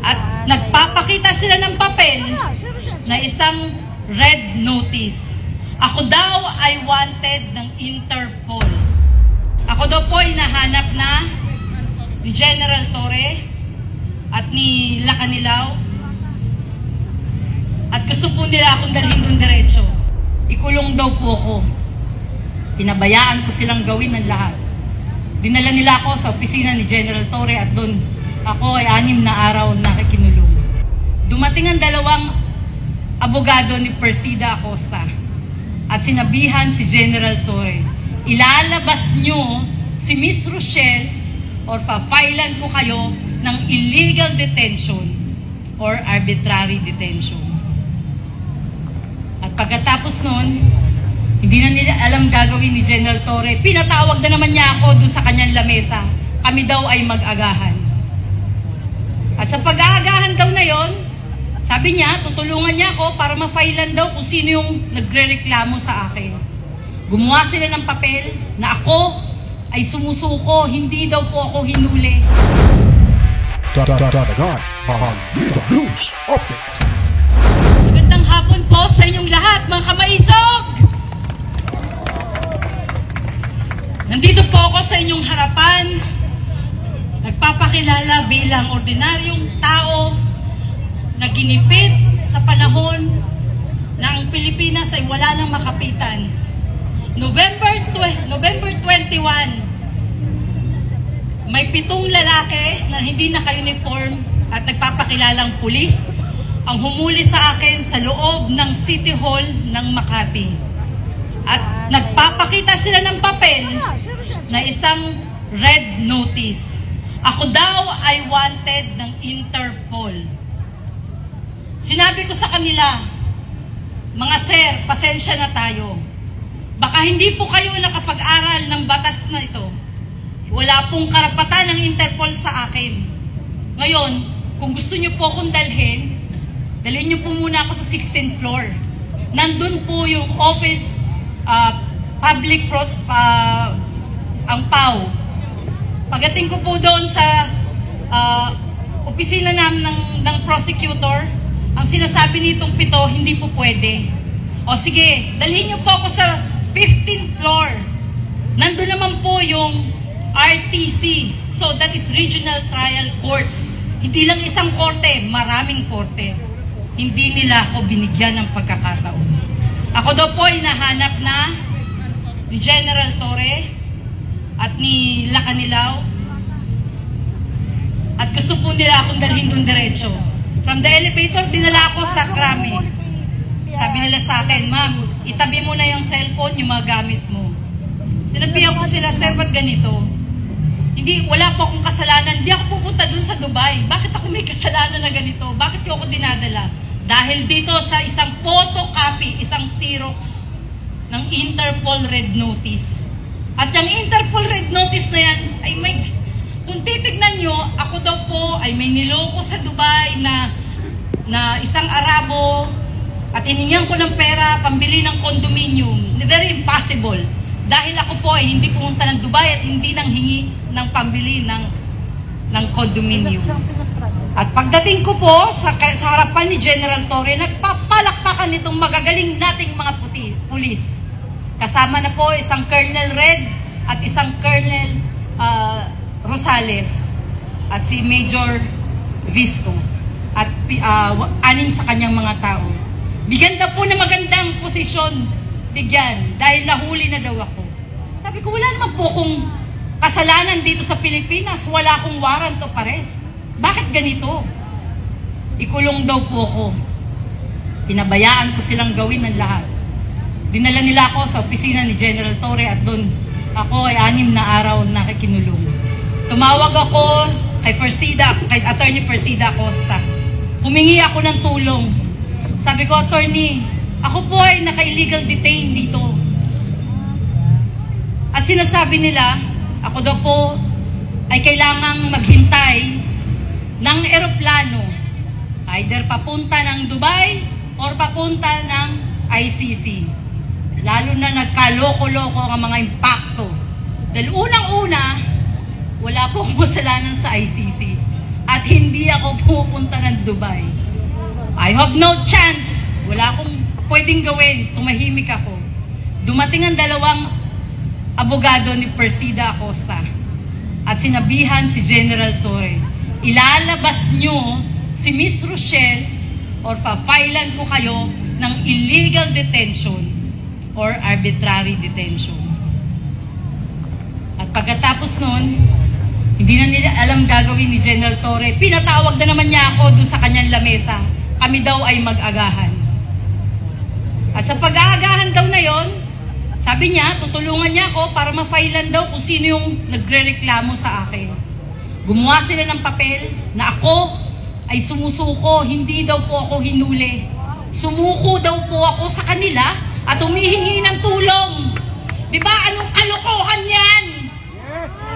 At nagpapakita sila ng papel na isang red notice. Ako daw ay wanted ng Interpol. Ako daw po ay nahanap na ni General Torre at ni Lacanilaw. At gusto po nila akong dalhin kong diretso. Ikulong daw po ako. Pinabayaan ko silang gawin ng lahat. Dinala nila ako sa opisina ni General Torre at doon ako ay 6 na araw nakikinulong. Dumating ang 2 abogado ni Persida Acosta at sinabihan si General Torre, ilalabas nyo si Miss Rochelle or papailan ko kayo ng illegal detention or arbitrary detention. At pagkatapos nun, hindi na nila alam gagawin ni General Torre. Pinatawag na naman niya ako dun sa kanyang lamesa. Kami daw ay mag-agahan. At sa pag-aagahan daw na yon, sabi niya, tutulungan niya ako para ma-filean daw kung sino yung nagre-reklamo sa akin. Gumawa sila ng papel na ako ay sumusuko, hindi daw po ako hinuli. Dadagan ang Mr. News Update. Magandang hapon po sa inyong lahat, mga kamaisog! Nandito po ako sa inyong harapan, nagpapakilala bilang ordinaryong tao na ginipit sa panahon na ang Pilipinas ay wala nang makapitan. November 21, may 7 lalaki na hindi naka-uniform at nagpapakilalang pulis ang humuli sa akin sa loob ng City Hall ng Makati. At nagpapakita sila ng papel na isang red notice. Ako daw ay wanted ng Interpol. Sinabi ko sa kanila, mga sir, pasensya na tayo. Baka hindi po kayo nakapag-aral ng batas na ito. Wala pong karapatan ng Interpol sa akin. Ngayon, kung gusto niyo po akong dalhin niyo po muna ako sa 16th floor. Nandun po yung office, ang PAW. Pagdating ko po doon sa opisina namin ng prosecutor, ang sinasabi nitong 7, hindi po pwede. O sige, dalhin niyo po ako sa 15th floor. Nandun naman po yung RTC. So that is Regional Trial Courts. Hindi lang isang korte, maraming korte. Hindi nila ako binigyan ng pagkakataon. Ako daw po ay nahanap na ni General Torre at ni Lacanilaw. At gusto po nila akong dalhin kong diretso. From the elevator, dinala ako sa Krami. Sabi nila sa akin, ma'am, itabi mo na yung cellphone, yung mga gamit mo. Sinabihan ko sila, sir, ba't ganito? Wala po akong kasalanan. Hindi ako pupunta dun sa Dubai. Bakit ako may kasalanan na ganito? Bakit ko ako dinadala? Dahil dito sa isang photocopy, isang Xerox ng Interpol Red Notice. At yung Interpol Red Notice na yan, ay may, kung titignan nyo, ako daw po ay may niloko sa Dubai na isang Arabo at hiningihan ko ng pera, pambili ng condominium. Very impossible. Dahil ako po ay hindi pumunta ng Dubai at hindi nang hingi ng pambili ng condominium. At pagdating ko po sa harapan ni General Torre, nagpapalakpakan itong magagaling nating mga pulis. Kasama na po isang Colonel Red at isang Colonel Rosales at si Major Visco at 6 sa kanyang mga tao. Bigyan daw po na magandang posisyon, bigyan, dahil nahuli na daw ako. Sabi ko, wala naman po akong kasalanan dito sa Pilipinas, wala akong warrant of arrest. Bakit ganito? Ikulong daw po ako. Pinabayaan ko silang gawin ng lahat. Dinala nila ako sa opisina ni General Torre at doon ako ay 6 na araw nakikinulong. Tumawag ako kay Attorney Persida Acosta. Humingi ako ng tulong. Sabi ko, Attorney, ako po ay naka-illegal detain dito. At sinasabi nila, ako daw po ay kailangang maghintay ng eroplano, either papunta ng Dubai or papunta ng ICC. Lalo na nagkaloko-loko ang mga impakto. Dahil unang-una, wala po akong kasalanan sa ICC. At hindi ako pupunta ng Dubai. I have no chance. Wala akong pwedeng gawin. Tumahimik ako. Dumating ang dalawang abogado ni Persida Acosta at sinabihan si General Torre, ilalabas nyo si Miss Rochelle or pa-filean ko kayo ng illegal detention or arbitrary detention. At pagkatapos nun, hindi na nila alam gagawin ni General Torre. Pinatawag na naman niya ako dun sa kanyang lamesa. Kami daw ay mag-agahan. At sa pag-aagahan daw na yon, sabi niya, tutulungan niya ako para ma-filean daw kung sino yung nagre-reklamo sa akin. Gumawa sila ng papel na ako ay sumusuko, hindi daw po ako hinuli. Sumuko daw po ako sa kanila at humihingi ng tulong. Diba? Anong kalokohan yan?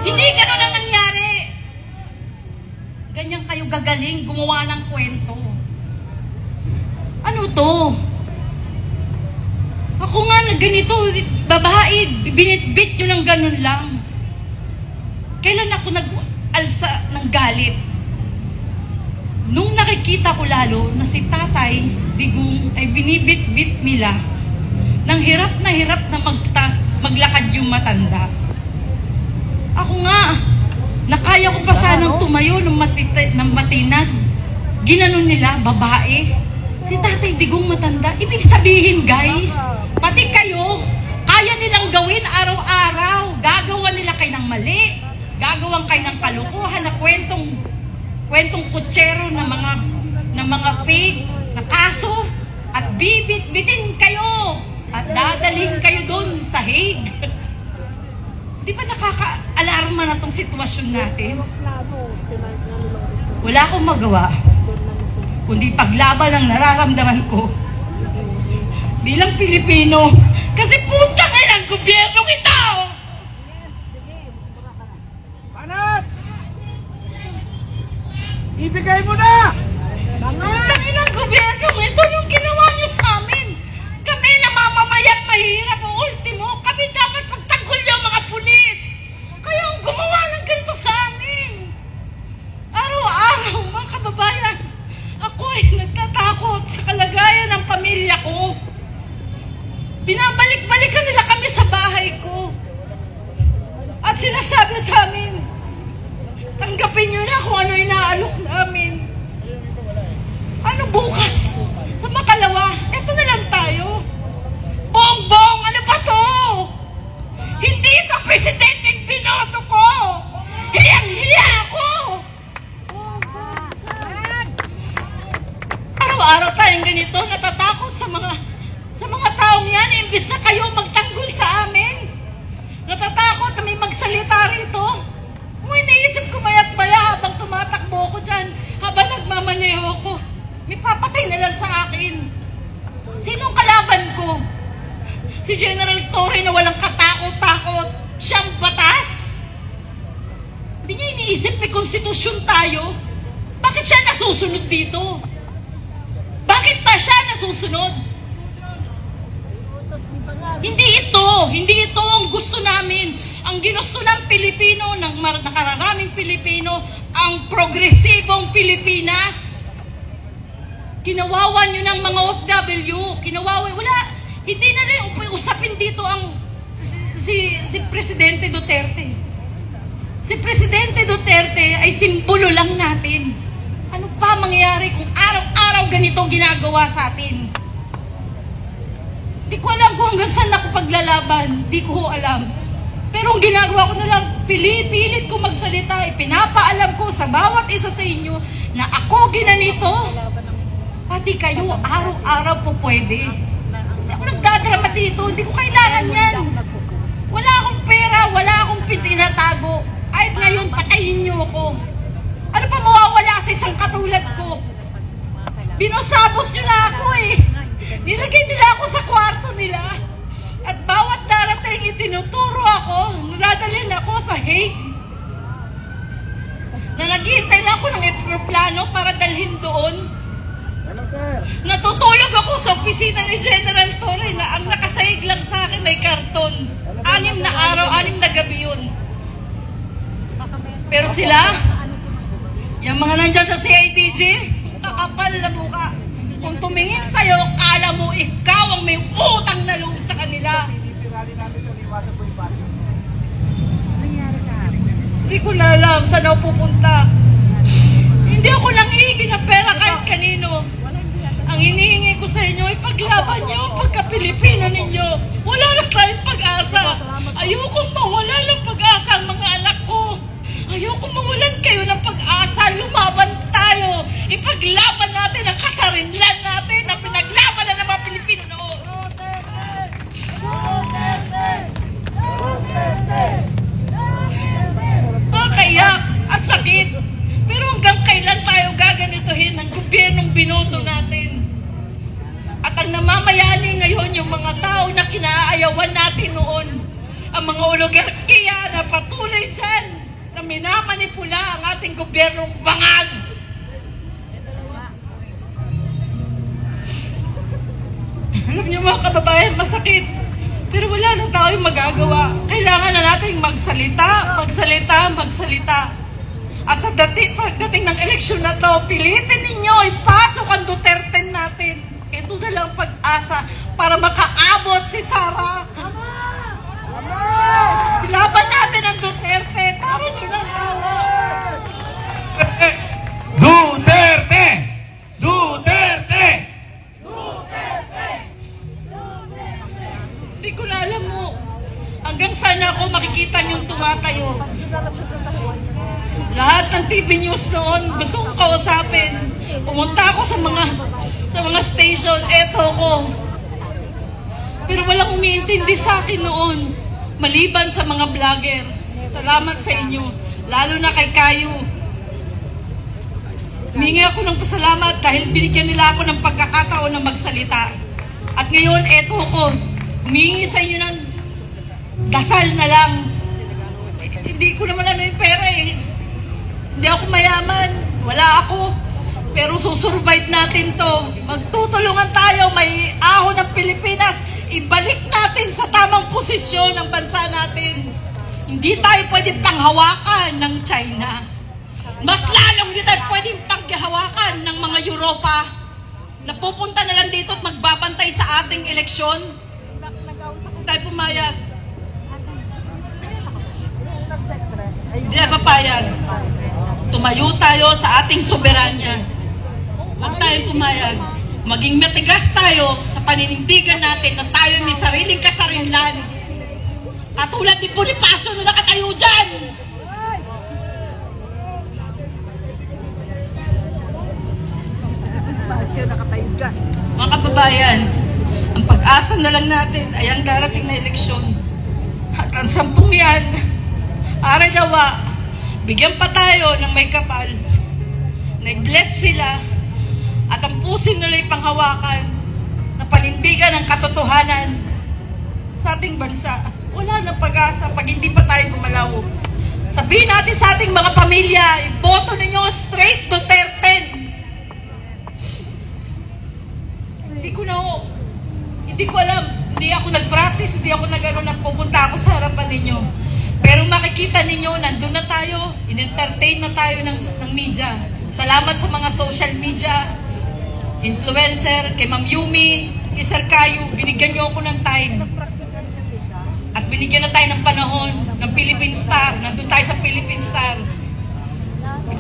Hindi ganun ang nangyari. Ganyan kayo gagaling gumawa ng kwento. Ano to? Ako nga na ganito, babae, binitbit nyo ng ganun lang. Kailan ako nag-alsa ng galit? Nung nakikita ko lalo na si Tatay Digong ay binibit-bit nila nang hirap na maglakad yung matanda. Ako nga, nakaya ko pa sanang tumayo ng matinag. Ginanon nila, babae. Si Tatay Digong matanda. Ibig sabihin, guys, pati kayo, kaya nilang gawin araw-araw. Gagawa nila kayo ng mali. Gagawan kayo ng kalukuhan na kwentong kutsero na mga fake na kaso at bibit-bitin kayo at dadalhin kayo doon sa Hague. Di ba nakaka-alarma na tong sitwasyon natin? Wala akong magawa kundi paglaban ang nararamdaman ko bilang Pilipino. Kasi putang ina ang gobyernong ito! Banat! Ibigay mo na! Putang ina ang gobyernong ito nung ginawa nyo sa amin. Kami na mamamayat mahirap o ultimo, kami dapat pagtanggol yung mga pulis. Kaya ang gumawa ng ganito sa amin. Araw-araw, mga kababayan, ako ay nagtatakot sa kalagayan ng pamilya ko. Binabalik-balikan nila kami sa bahay ko. At sinasabi sa amin, tanggapin nyo na kung ano inaalok namin. Ano bukas? Sa makalawa, eto na lang tayo. Bongbong, ano ba to? Hindi ito presidenteng binoto ko. Hiyang-hiya ako. Araw-araw tayong ganito, natatakot sa mga taong yan, imbis na kayo magtanggol sa amin. Natatakot na may magsalita rito. May naisip ko mayat-maya habang tumatakbo ko dyan, habang nagmamaneho ko. May papatay na lang sa akin. Sinong kalaban ko? Si General Torre na walang katakot-takot. Siyang batas? Hindi niya iniisip may konstitusyon tayo. Bakit siya nasusunod dito? Bakit pa siya nasusunod? Hindi ito ang gusto namin. Ang ginusto ng Pilipino, ng nakararaming Pilipino, ang progresibong Pilipinas. Kinawawan nyo ng mga OFW. Wala. Hindi na rin usapin dito ang si Presidente Duterte. Si Presidente Duterte ay simbolo lang natin. Ano pa mangyayari kung araw-araw ganito ginagawa sa atin? Di ko alam kung hanggang saan ako paglalaban. Di ko alam. Pero ang ginagawa ko na lang, pilit ko magsalita. Pinapaalam ko sa bawat isa sa inyo na ako ginanito. Pati kayo, araw-araw po pwede. Hindi ako nagdadrama dito. Hindi ko kailangan yan. Wala akong pera, wala akong pinatago. Kahit ngayon, patayin niyo ako. Ano pa mawawala sa isang katulad ko? Binosabos nyo na ako eh. Nilagay nila ako sa kwarto nila. At bawat darating itinuturo ako, nadadalhin ako sa Hague. Na naghihintay na ako ng eroplano para dalhin doon. Natutulog ako sa opisina ni General Torre na ang nakasahig lang sa akin ay karton. 6 na araw, 6 na gabi yun. Pero sila, Yung mga nandyan sa CIDG, kakapal na buka. Kung tumingin sa'yo, kala mo ikaw ang may utang na loob sa kanila. Hindi ko na alam saan ako pupunta. Hindi ako nanghihingi ng pera kahit kanino. Ang hinihingi ko sa inyo ay paglaban nyo, pagka-Pilipino ninyo. Wala na tayong pag-asa. Ayokong mawala ng pag-asa ang mga anak ko. Ayokong mawalan kayo ng pag-asa. Lumaban tayo. Ipaglaban natin ang kasarinlan natin na pinaglaban ng mga Pilipino noon. Kaya, ang sakit. Pero hanggang kailan tayo gaganituhin ng gobyernong binoto natin? At ang namamayani ngayon yung mga tao na kinaayawan natin noon, ang mga oligarkiya na patuloy dyan, na minamanipula ang ating gobyernong bangag. Alam niyo mga kababayan, masakit. Pero wala na tayong magagawa. Kailangan na natin magsalita, magsalita, magsalita. At sa pagdating ng eleksyon na to, pilitin ninyo, ipasok ang Duterte natin. Ito na lang pag-asa para makaabot si Sara. Ilaban natin ang Duterte. Para nyo lang awa. Duterte! Duterte! Hindi ko na alam mo. Hanggang sana ako makikita niyong tumatayo. Lahat ng TV news noon, gusto kong kausapin. Pumunta ako sa mga station, eto ko. Pero walang umiintindi sa akin noon. Maliban sa mga vlogger. Salamat sa inyo. Lalo na kay Kayo. Humingi ako ng pasalamat dahil binigyan nila ako ng pagkakataon na magsalita. At ngayon, eto ko. Humingi sa inyo ng dasal na lang. Hindi ko naman ano yung pera eh. Hindi ako mayaman. Wala ako. Pero susurvive natin to. Magtutulungan tayo. May ahon ng Pilipinas. Ibalik natin sa tamang posisyon ang bansa natin. Hindi tayo pwedeng panghawakan ng China. Mas lalong hindi tayo pwedeng panghawakan ng mga Europa na pupunta na lang dito at magbabantay sa ating eleksyon. Hindi tayo pumayag. Hindi tayo papayag. Tumayo tayo sa ating soberanya. Huwag tayong pumayag. Maging matigas tayo sa paninindigan natin na tayo may sariling kasarinlan. Katulad ni Bonifacio na nakatayo dyan. Mga kababayan, ang pag-asa na lang natin ay ang darating na eleksyon. At ang 10 yan, aray nawa, bigyan pa tayo ng may kapal. Nag-bless sila at ang pusin nila'y panghawakan na panindigan ng katotohanan sa ating bansa. Wala nang pag-asa pag hindi pa tayo gumalaw. Sabihin natin sa ating mga pamilya, iboto ninyo straight Duterte. Hindi ko alam. Hindi ako nag-practice, hindi ako nag-ano na pupunta ako sa harapan ninyo. Pero makikita ninyo, nandun na tayo, in-entertain na tayo ng media. Salamat sa mga social media, influencer, kay Ma'am Yumi, kay Sir Kayo, binigyan nyo ako ng time. At binigyan na tayo ng panahon ng Philippine Star. Nandun tayo sa Philippine Star.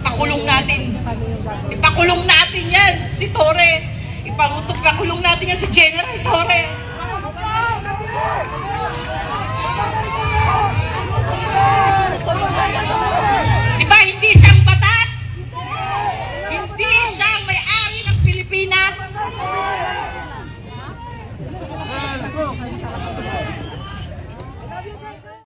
Ipakulong natin. Ipakulong natin yan, si Torre. Ipakulong natin yan si General Torre.